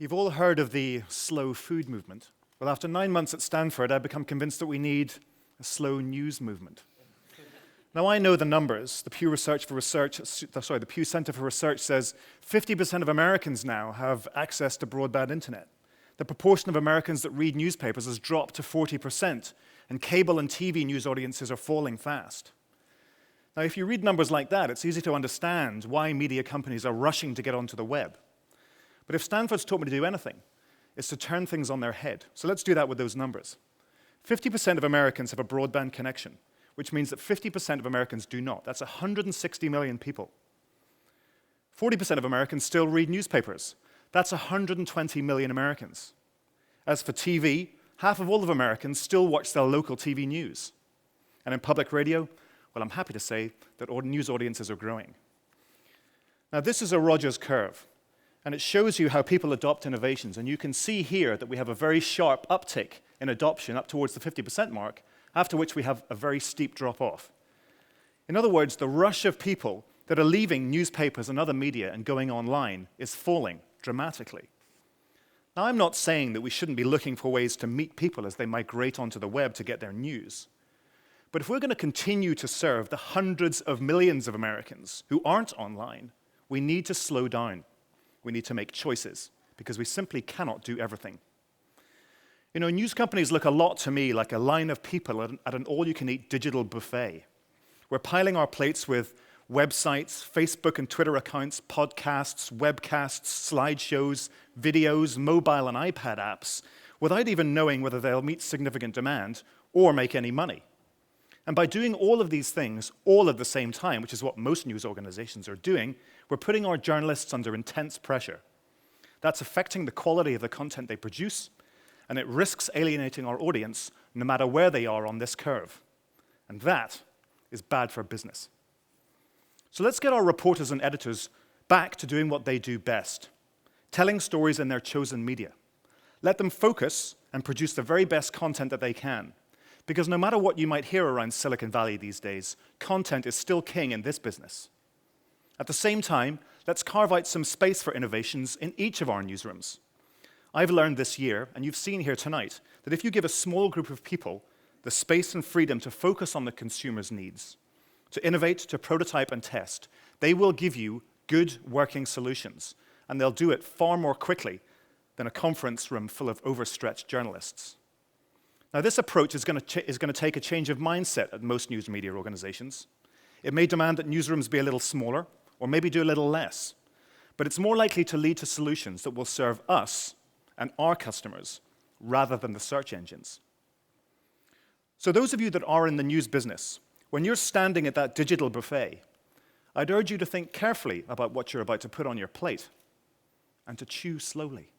You've all heard of the slow food movement. Well, after 9 months at Stanford, I've become convinced that we need a slow news movement. Now, I know the numbers. The Pew Center for Research says 50% of Americans now have access to broadband internet. The proportion of Americans that read newspapers has dropped to 40%, and cable and TV news audiences are falling fast. Now, if you read numbers like that, it's easy to understand why media companies are rushing to get onto the web. But if Stanford's taught me to do anything, it's to turn things on their head. So let's do that with those numbers. 50% of Americans have a broadband connection, which means that 50% of Americans do not. That's 160 million people. 40% of Americans still read newspapers. That's 120 million Americans. As for TV, half of all of Americans still watch their local TV news. And in public radio, well, I'm happy to say that news audiences are growing. Now, this is a Rogers curve, and it shows you how people adopt innovations. And you can see here that we have a very sharp uptick in adoption up towards the 50% mark, after which we have a very steep drop-off. In other words, the rush of people that are leaving newspapers and other media and going online is falling dramatically. Now, I'm not saying that we shouldn't be looking for ways to meet people as they migrate onto the web to get their news. But if we're going to continue to serve the hundreds of millions of Americans who aren't online, we need to slow down. We need to make choices, because we simply cannot do everything. You know, news companies look a lot to me like a line of people at an all-you-can-eat digital buffet. We're piling our plates with websites, Facebook and Twitter accounts, podcasts, webcasts, slideshows, videos, mobile and iPad apps, without even knowing whether they'll meet significant demand or make any money. And by doing all of these things all at the same time, which is what most news organizations are doing, we're putting our journalists under intense pressure. That's affecting the quality of the content they produce, and it risks alienating our audience no matter where they are on this curve. And that is bad for business. So let's get our reporters and editors back to doing what they do best, telling stories in their chosen media. Let them focus and produce the very best content that they can. Because no matter what you might hear around Silicon Valley these days, content is still king in this business. At the same time, let's carve out some space for innovations in each of our newsrooms. I've learned this year, and you've seen here tonight, that if you give a small group of people the space and freedom to focus on the consumer's needs, to innovate, to prototype and test, they will give you good working solutions, and they'll do it far more quickly than a conference room full of overstretched journalists. Now, this approach is going to take a change of mindset at most news media organizations. It may demand that newsrooms be a little smaller, or maybe do a little less, but it's more likely to lead to solutions that will serve us and our customers rather than the search engines. So those of you that are in the news business, when you're standing at that digital buffet, I'd urge you to think carefully about what you're about to put on your plate and to chew slowly.